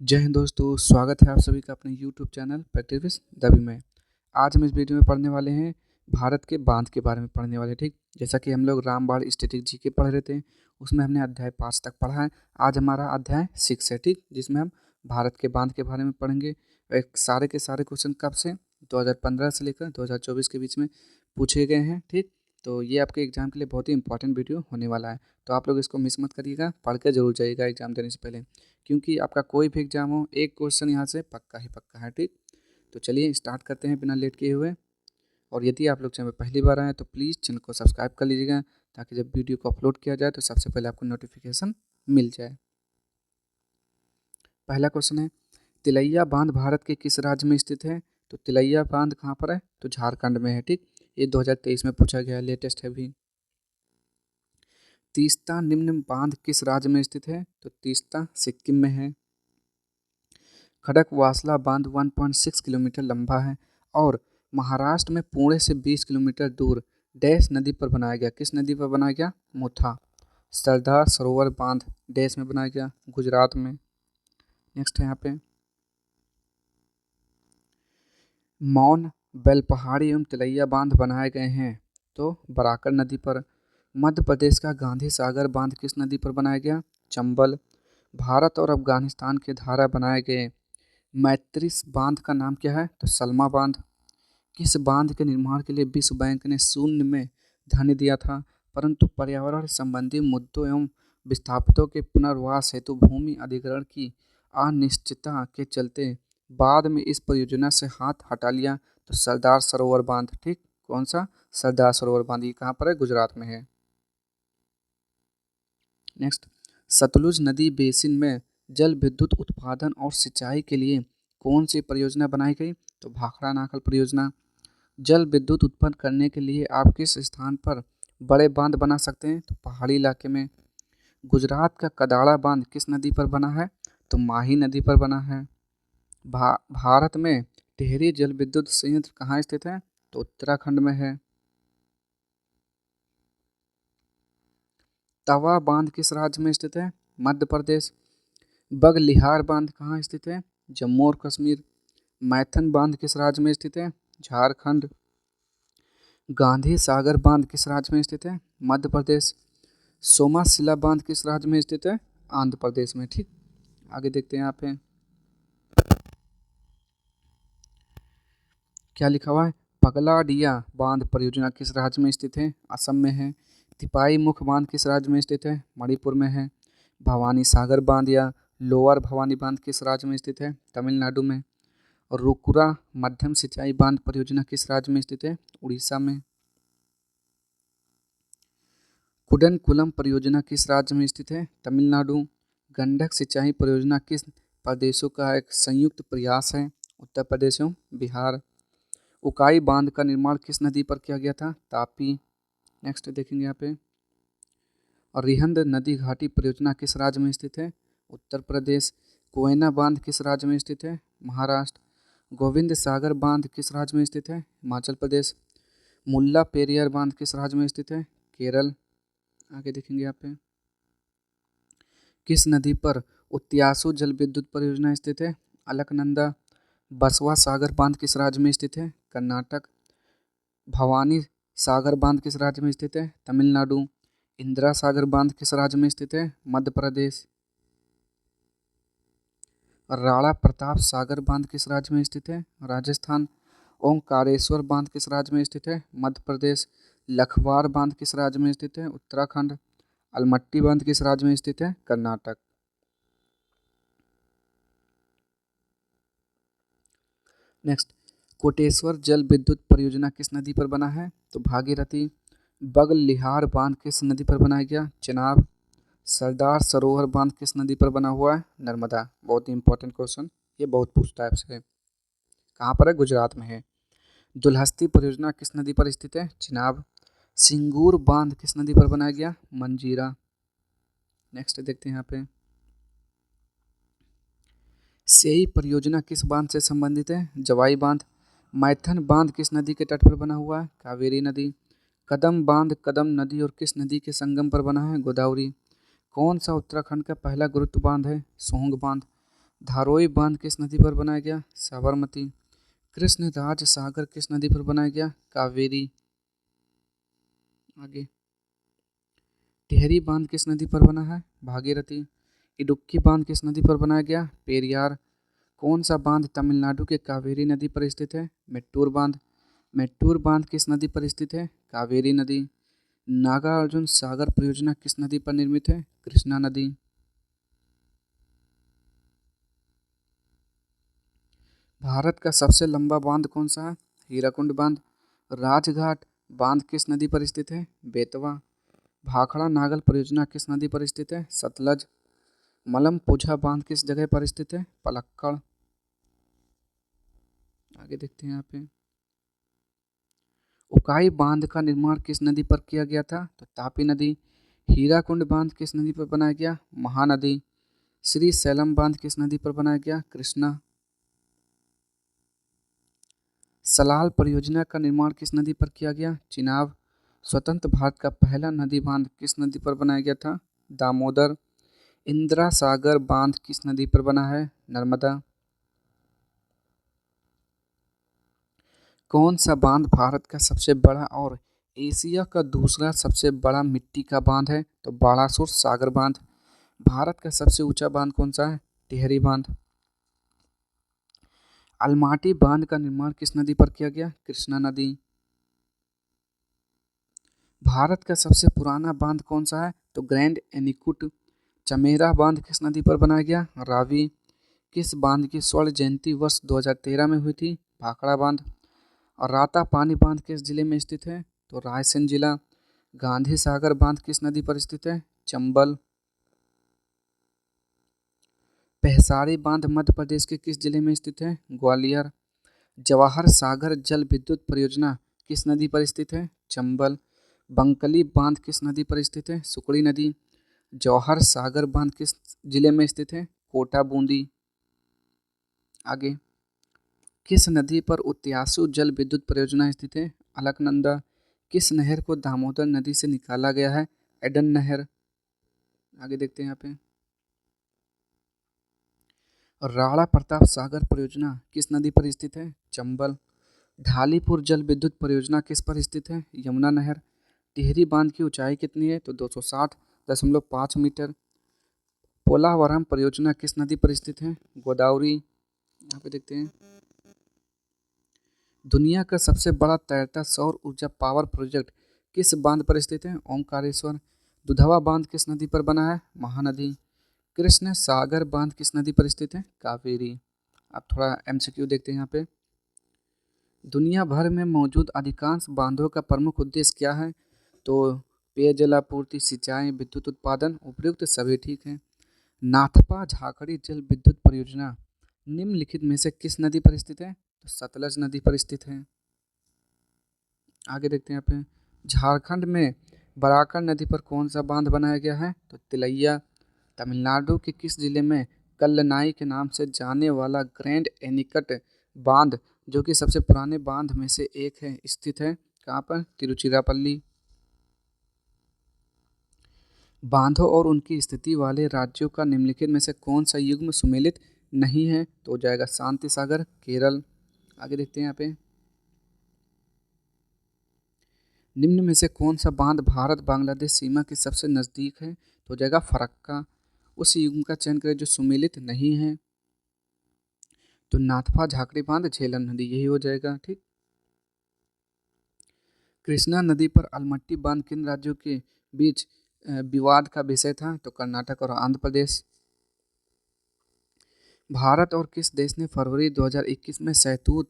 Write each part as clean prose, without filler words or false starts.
जय हिंद दोस्तों, स्वागत है आप सभी का अपने YouTube चैनल प्रैक्टिस विद दबी में। आज हम इस वीडियो में पढ़ने वाले हैं भारत के बांध के बारे में पढ़ने वाले। ठीक, जैसा कि हम लोग रामबाण स्टैटिक जीके पढ़ रहे थे, उसमें हमने अध्याय 5 तक पढ़ा है। आज हमारा अध्याय 6 है, ठीक, जिसमें हम भारत के बांध के बारे में पढ़ेंगे। एक सारे के सारे क्वेश्चन कब से 2015 से लेकर 2024 के बीच में पूछे गए हैं। ठीक, तो ये आपके एग्जाम के लिए बहुत ही इंपॉर्टेंट वीडियो होने वाला है, तो आप लोग इसको मिस मत करिएगा, पढ़ के जरूर जाइएगा एग्जाम देने से पहले, क्योंकि आपका कोई भी एग्जाम हो एक क्वेश्चन यहाँ से पक्का ही पक्का है। ठीक, तो चलिए स्टार्ट करते हैं बिना लेट किए हुए। और यदि आप लोग चैनल पर पहली बार आए तो प्लीज़ चैनल को सब्सक्राइब कर लीजिएगा, ताकि जब वीडियो को अपलोड किया जाए तो सबसे पहले आपको नोटिफिकेशन मिल जाए। पहला क्वेश्चन है, तिलैया बांध भारत के किस राज्य में स्थित है? तो तिलैया बांध कहाँ पर है? तो झारखंड में है। ठीक, ये 2023 में पूछा गया है, लेटेस्ट है भी। तीस्ता निम्न बांध किस राज्य में स्थित है? तो तीस्ता सिक्किम में है। खड़कवासला बांध 1.6 किलोमीटर लंबा है और महाराष्ट्र में पुणे से 20 किलोमीटर दूर डैश नदी पर बनाया गया। किस नदी पर बनाया गया? मुथा। सरदार सरोवर बांध डैश में बनाया गया? गुजरात में। नेक्स्ट है यहाँ पे, मौन, बेलपहाड़ी एवं तिलैया बांध बनाए गए हैं तो बराकर नदी पर। मध्य प्रदेश का गांधी सागर बांध किस नदी पर बनाया गया? चंबल। भारत और अफगानिस्तान के धारा बनाए गए मैत्री बांध का नाम क्या है? तो सलमा बांध। किस बांध के निर्माण के लिए विश्व बैंक ने शून्य में धन दिया था, परंतु पर्यावरण संबंधी मुद्दों एवं विस्थापितों के पुनर्वास हेतु भूमि अधिग्रहण की अनिश्चितता के चलते बाद में इस परियोजना से हाथ हटा लिया? तो सरदार सरोवर बांध। ठीक, कौन सा? सरदार सरोवर बांध। ये कहाँ पर है? गुजरात में है। नेक्स्ट, सतलुज नदी बेसिन में जल विद्युत उत्पादन और सिंचाई के लिए कौन सी परियोजना बनाई गई? तो भाखड़ा नाकल परियोजना। जल विद्युत उत्पन्न करने के लिए आप किस स्थान पर बड़े बांध बना सकते हैं? तो पहाड़ी इलाके में। गुजरात का कदाड़ा बांध किस नदी पर बना है? तो माही नदी पर बना है। भारत में टिहरी जल विद्युत संयंत्र कहाँ स्थित है? तो उत्तराखंड में है। तवा बांध किस राज्य में स्थित है? मध्य प्रदेश। बगलिहार बांध कहाँ स्थित है? जम्मू और कश्मीर। मैथन बांध किस राज्य में स्थित है? झारखंड। गांधी सागर बांध किस राज्य में स्थित है? मध्य प्रदेश। सोमाशिला बांध किस राज्य में स्थित है? आंध्र प्रदेश में। ठीक, आगे देखते हैं यहाँ पे क्या लिखा हुआ है। पगलाडिया बांध परियोजना किस राज्य में स्थित है? असम में है। तिपाई मुख बांध किस राज्य में स्थित है? मणिपुर में है। भवानी सागर बांध या लोअर भवानी बांध किस राज्य में स्थित है? तमिलनाडु में। और रुकुरा मध्यम सिंचाई बांध परियोजना किस राज्य में स्थित है? उड़ीसा में। कुडनकुलम परियोजना किस राज्य में स्थित है? तमिलनाडु। गंडक सिंचाई परियोजना किस प्रदेशों का एक संयुक्त प्रयास है? उत्तर प्रदेश एवं बिहार। उकाई बांध का निर्माण किस नदी पर किया गया था? तापी। नेक्स्ट देखेंगे यहाँ पे, और रिहंद नदी घाटी परियोजना किस राज्य में स्थित है? उत्तर प्रदेश। कोयना बांध किस राज्य में स्थित है? महाराष्ट्र। गोविंद सागर बांध किस राज्य में स्थित है? हिमाचल प्रदेश। मुल्ला पेरियार बांध किस राज्य में स्थित है? केरल। आगे देखेंगे यहाँ पे, किस नदी पर उत्यासु जल विद्युत परियोजना स्थित है? अलकनंदा। बसवा सागर बांध किस राज्य में स्थित है? कर्नाटक। भवानी सागर बांध किस राज्य में स्थित है? तमिलनाडु। इंदिरा सागर बांध किस राज्य में स्थित है? मध्य प्रदेश। राणा प्रताप सागर बांध किस राज्य में स्थित है? राजस्थान। ओंकारेश्वर बांध किस राज्य में स्थित है? मध्य प्रदेश। लखवार बांध किस राज्य में स्थित है? उत्तराखंड। अलमट्टी बांध किस राज्य में स्थित है? कर्नाटक। नेक्स्ट, कोटेश्वर जल विद्युत परियोजना किस नदी पर बना है? तो भागीरथी। बगलिहार बांध किस नदी पर बनाया गया? चेनाब। सरदार सरोवर बांध किस नदी पर बना हुआ है? नर्मदा। बहुत ही इंपॉर्टेंट क्वेश्चन, ये बहुत पूछता है आपसे। कहाँ पर है? गुजरात में है। दुल्हस्ती परियोजना किस नदी पर स्थित है? चिनाब। सिंगूर बांध किस नदी पर बनाया गया? मंजीरा। नेक्स्ट देखते हैं यहाँ पे, सेई परियोजना किस बांध से संबंधित है? जवाई बांध। मैथन बांध किस नदी के तट पर बना हुआ है? कावेरी नदी। कदम बांध कदम नदी और किस नदी के संगम पर बना है? गोदावरी। कौन सा उत्तराखंड का पहला गुरुत्व बांध है? सोंग बांध। धारोई बांध किस नदी पर बनाया गया? साबरमती। कृष्ण राज सागर किस नदी पर बनाया गया? कावेरी। आगे, टिहरी बांध किस नदी पर बना है? भागीरथी। इडुक्की बांध किस नदी पर बनाया गया? पेरियार। कौन सा बांध तमिलनाडु के कावेरी नदी पर स्थित है? मेट्टूर बांध। मेट्टूर बांध किस नदी पर स्थित है? कावेरी नदी। नागार्जुन सागर परियोजना किस नदी पर निर्मित है? कृष्णा नदी। भारत का सबसे लंबा बांध कौन सा है? हीराकुंड बांध। राजघाट बांध किस नदी पर स्थित है? बेतवा। भाखड़ा नागल परियोजना किस नदी पर स्थित है? सतलज। मलमपुझा बांध किस जगह पर स्थित है? पलक्कड़। आगे देखते हैं यहाँ पे, उकाई बांध का निर्माण किस नदी पर किया गया था? तो तापी नदी। हीराकुंड बांध किस नदी पर बनाया गया? महानदी। श्री सैलम बांध किस नदी पर बनाया गया? कृष्णा। सलाल परियोजना का निर्माण किस नदी पर किया गया? चिनाब। स्वतंत्र भारत का पहला नदी बांध किस नदी पर बनाया गया था? दामोदर। इंदिरा सागर बांध किस नदी पर बना है? नर्मदा। कौन सा बांध भारत का सबसे बड़ा और एशिया का दूसरा सबसे बड़ा मिट्टी का बांध है? तो बालासुर सागर बांध। भारत का सबसे ऊंचा बांध कौन सा है? टिहरी बांध। अलमाटी बांध का निर्माण किस नदी पर किया गया? कृष्णा नदी। भारत का सबसे पुराना बांध कौन सा है? तो ग्रैंड एनीकट। चमेरा बांध किस नदी पर बनाया गया? रावी। किस बांध की स्वर्ण जयंती वर्ष 2013 में हुई थी? भाखड़ा बांध। और राता पानी बांध किस जिले में स्थित है? तो रायसेन जिला। गांधी सागर बांध किस नदी पर स्थित है? चंबल। पहसारी बांध मध्य प्रदेश के किस जिले में स्थित है? ग्वालियर। जवाहर सागर जल विद्युत परियोजना किस नदी पर स्थित है? चंबल। बंकली बांध किस नदी पर स्थित है? सुकड़ी नदी। जवाहर सागर बांध किस जिले में स्थित है? कोटा बूंदी। आगे, किस नदी पर उत्यासु जल विद्युत परियोजना स्थित है? अलकनंदा। किस नहर को दामोदर नदी से निकाला गया है? एडन नहर। आगे देखते हैं यहाँ पे, राणा प्रताप सागर परियोजना किस नदी पर स्थित है? चंबल। ढालीपुर जल विद्युत परियोजना किस पर स्थित है? यमुना नहर। टिहरी बांध की ऊंचाई कितनी है? तो 260.5 मीटर। पोलावरम परियोजना किस नदी पर स्थित है? गोदावरी। यहाँ पे देखते हैं, दुनिया का सबसे बड़ा तैरता सौर ऊर्जा पावर प्रोजेक्ट किस बांध पर स्थित है? ओमकारेश्वर। दुधवा बांध किस नदी पर बना है? महानदी। कृष्ण सागर बांध किस नदी पर स्थित है? कावेरी। अब थोड़ा एमसीक्यू देखते हैं यहाँ पे, दुनिया भर में मौजूद अधिकांश बांधों का प्रमुख उद्देश्य क्या है? तो पेयजल आपूर्ति, सिंचाई, विद्युत उत्पादन, उपयुक्त सभी ठीक है। नाथपा झाखड़ी जल विद्युत परियोजना निम्नलिखित में से किस नदी पर स्थित है? तो सतलज नदी पर स्थित है। आगे देखते हैं यहाँ पे, झारखंड में बराकर नदी पर कौन सा बांध बनाया गया है? तो तिलैया। तमिलनाडु के किस जिले में कल्लनाई के नाम से जाने वाला ग्रैंड एनीकट बांध, जो कि सबसे पुराने बांध में से एक है, स्थित है? कहाँ पर? तिरुचिरापल्ली। बांधों और उनकी स्थिति वाले राज्यों का निम्नलिखित में से कौन सा युग्म सुमेलित नहीं है? तो हो जाएगा शांति सागर, केरल। आगे देखते हैं यहाँ पे, निम्न में से कौन सा बांध भारत बांग्लादेश सीमा के सबसे नज़दीक है? तो हो जाएगा फरक्का। उस युग्म का चयन करें जो सुमेलित नहीं है। तो नाथपा झाकड़ी बांध, झेलम नदी, यही हो जाएगा ठीक। कृष्णा नदी पर अलमट्टी बांध किन राज्यों के बीच विवाद का विषय था? तो कर्नाटक और आंध्र प्रदेश। भारत और किस देश ने फरवरी 2021 में सहतूत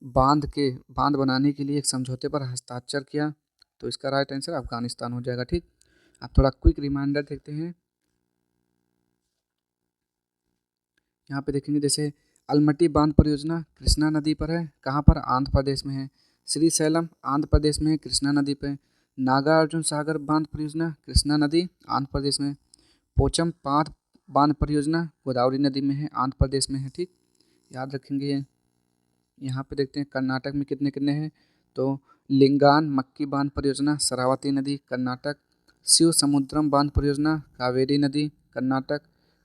बांध बनाने के लिए एक समझौते पर हस्ताक्षर किया? तो इसका राइट आंसर अफगानिस्तान हो जाएगा ठीक। अब थोड़ा क्विक रिमाइंडर देखते हैं, यहाँ पे देखेंगे जैसे अलमट्टी बांध परियोजना कृष्णा नदी पर है, कहाँ पर? आंध्र प्रदेश में है। श्री सैलम आंध्र प्रदेश में है, कृष्णा नदी पे। नागार्जुन सागर बांध परियोजना कृष्णा नदी, आंध्र प्रदेश में। पोचम पाथ बांध परियोजना गोदावरी नदी में है, आंध्र प्रदेश में है ठीक, याद रखेंगे ये। यहाँ पे देखते हैं कर्नाटक में कितने कितने हैं, तो लिंगान मक्की बांध परियोजना शरावती नदी, कर्नाटक। शिव समुद्रम बांध परियोजना कावेरी नदी, कर्नाटक।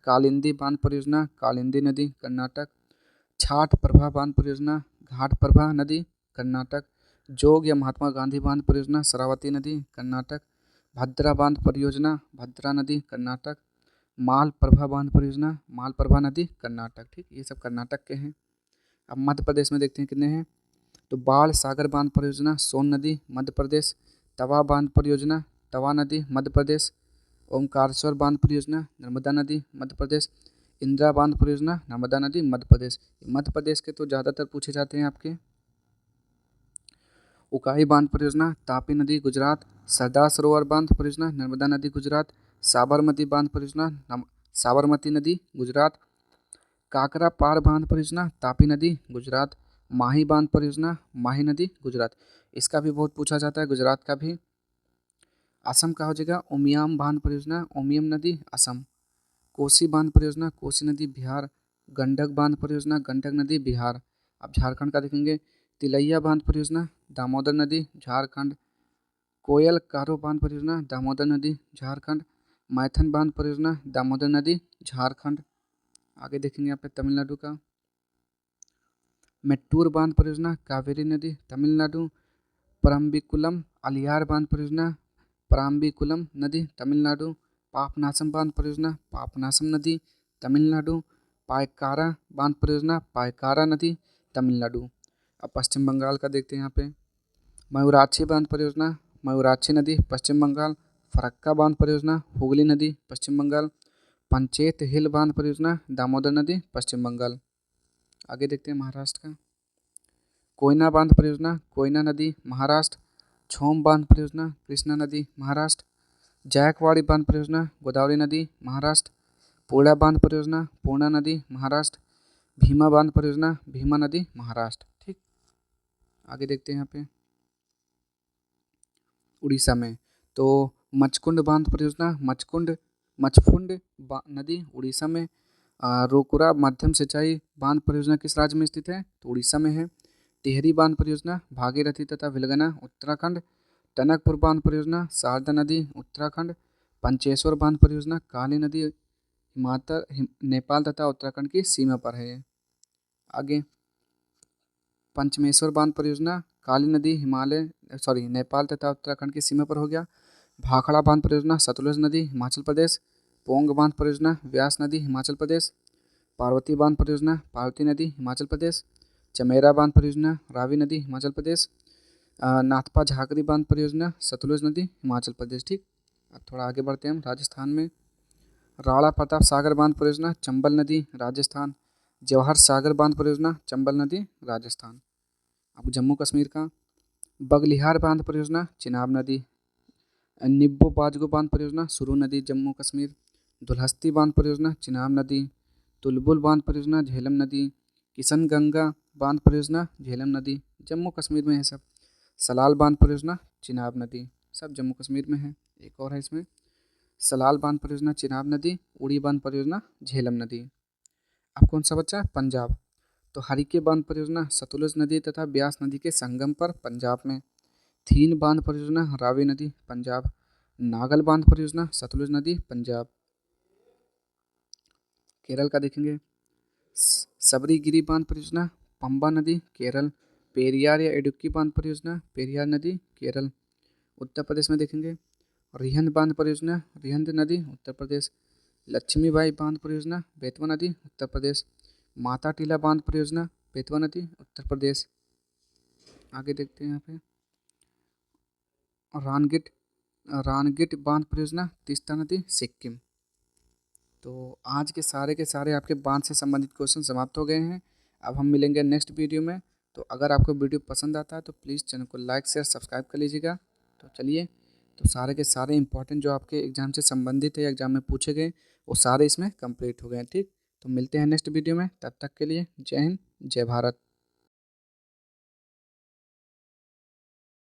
कालिंदी बांध परियोजना कालिंदी नदी कर्नाटक। छाट प्रभा बांध परियोजना घाट प्रभा नदी कर्नाटक। जोग या महात्मा गांधी बांध परियोजना शरावती नदी कर्नाटक। भद्रा बांध परियोजना भद्रा नदी कर्नाटक। मालप्रभा बांध परियोजना मालप्रभा नदी कर्नाटक। ठीक, ये सब कर्नाटक के हैं। अब मध्य प्रदेश में देखते हैं कितने हैं। तो बाढ़ सागर बांध परियोजना सोन नदी मध्य प्रदेश। तवा बांध परियोजना तवा नदी मध्य प्रदेश। ओमकारेश्वर बांध परियोजना नर्मदा नदी मध्य प्रदेश। इंदिरा बांध परियोजना नर्मदा नदी मध्य प्रदेश। मध्य प्रदेश के तो ज़्यादातर पूछे जाते हैं आपके। उकाई बांध परियोजना तापी नदी गुजरात। सरदार सरोवर बांध परियोजना नर्मदा नदी गुजरात। साबरमती बांध परियोजना साबरमती नदी गुजरात। काकरा पार बांध परियोजना तापी नदी गुजरात। माही बांध परियोजना माही नदी गुजरात। इसका भी बहुत पूछा जाता है, गुजरात का भी। असम का हो जाएगा उमियाम बांध परियोजना उमियम नदी असम। कोसी बांध परियोजना कोसी नदी बिहार। गंडक बांध परियोजना गंडक नदी बिहार। अब झारखंड का देखेंगे। तिलैया बांध परियोजना दामोदर नदी झारखंड। कोयल कारो बांध परियोजना दामोदर नदी झारखंड। मैथन बांध परियोजना दामोदर नदी झारखंड। आगे देखेंगे यहाँ पे तमिलनाडु का। मेट्टूर बांध परियोजना कावेरी नदी तमिलनाडु। परम्बिकुलम अलियार बांध परियोजना पराम्बिकुलम नदी तमिलनाडु। पापनासम बांध परियोजना पापनासम नदी तमिलनाडु। पायकारा बांध परियोजना पायकारा नदी तमिलनाडु। अब पश्चिम बंगाल का देखते हैं यहाँ पे। मयूराक्षी बांध परियोजना मयूराक्षी नदी पश्चिम बंगाल। फरक्का बांध परियोजना हुगली नदी पश्चिम बंगाल। पंचेत हिल बांध परियोजना दामोदर नदी पश्चिम बंगाल। आगे देखते हैं महाराष्ट्र का। कोयना बांध परियोजना कोयना नदी महाराष्ट्र। छोम बांध परियोजना कृष्णा नदी महाराष्ट्र। जायकवाड़ी बांध परियोजना गोदावरी नदी महाराष्ट्र। पूर्णा बांध परियोजना पूर्णा नदी महाराष्ट्र। भीमा बांध परियोजना भीमा नदी महाराष्ट्र। ठीक, आगे देखते हैं यहाँ पे उड़ीसा में। तो मचकुंड बांध परियोजना मचफुंड नदी उड़ीसा में। रोकुरा मध्यम सिंचाई बांध परियोजना किस राज्य में स्थित है, तो उड़ीसा में है। टिहरी बांध परियोजना भागीरथी तथा विलगना उत्तराखंड। टनकपुर बांध परियोजना शारदा नदी उत्तराखंड। पंचेश्वर बांध परियोजना काली नदी नेपाल तथा उत्तराखंड की सीमा पर है। आगे पंचमेश्वर बांध परियोजना काली नदी नेपाल तथा उत्तराखंड की सीमा पर हो गया। भाखड़ा बांध परियोजना सतलुज नदी हिमाचल प्रदेश। पोंग बांध परियोजना व्यास नदी हिमाचल प्रदेश। पार्वती बांध परियोजना पार्वती नदी हिमाचल प्रदेश। चमेरा बांध परियोजना रावी नदी हिमाचल प्रदेश। नाथपा झाकरी बांध परियोजना सतलुज नदी हिमाचल प्रदेश। ठीक, अब थोड़ा आगे बढ़ते हैं हम राजस्थान में। राणा प्रताप सागर बांध परियोजना चंबल नदी राजस्थान। जवाहर सागर बांध परियोजना चंबल नदी राजस्थान। अब जम्मू कश्मीर का। बगलिहार बांध परियोजना चिनाब नदी। निब्बो बाजगो बांध परियोजना सुरू नदी जम्मू कश्मीर। दुल्हस्ती बांध परियोजना चिनाब नदी। तुलबुल बांध परियोजना झेलम नदी। किशन गंगा बांध परियोजना झेलम नदी जम्मू कश्मीर में है सब। सलाल बांध परियोजना चिनाब नदी सब जम्मू कश्मीर में है। एक और है इसमें सलाल बांध परियोजना चिनाब नदी उड़ी बांध परियोजना झेलम नदी। अब कौन सा बच्चा पंजाब। तो हरिके बांध परियोजना सतलुज नदी तथा ब्यास नदी के संगम पर पंजाब में। थीन बांध परियोजना रावी नदी पंजाब। नागल बांध परियोजना सतलुज नदी पंजाब। केरल का देखेंगे। सबरीगिरी बांध परियोजना पंबा नदी केरल। पेरियार या इडुक्की बांध परियोजना पेरियार नदी केरल। उत्तर प्रदेश में देखेंगे। रिहंद बांध परियोजना रिहंद नदी उत्तर प्रदेश। लक्ष्मीबाई बांध परियोजना बेतवा नदी उत्तर प्रदेश। माता टीला बांध परियोजना बेतवा नदी उत्तर प्रदेश। आगे देखते हैं यहाँ पे रानगिट बांध परियोजना तीस्ता नदी सिक्किम। तो आज के सारे आपके बांध से संबंधित क्वेश्चन समाप्त हो गए हैं। अब हम मिलेंगे नेक्स्ट वीडियो में। तो अगर आपको वीडियो पसंद आता है तो प्लीज़ चैनल को लाइक शेयर सब्सक्राइब कर लीजिएगा। तो चलिए, तो सारे के सारे इंपॉर्टेंट जो आपके एग्ज़ाम से संबंधित है या एग्ज़ाम में पूछे गए वो सारे इसमें कंप्लीट हो गए हैं। ठीक, तो मिलते हैं नेक्स्ट वीडियो में। तब तक के लिए जय हिंद जय भारत।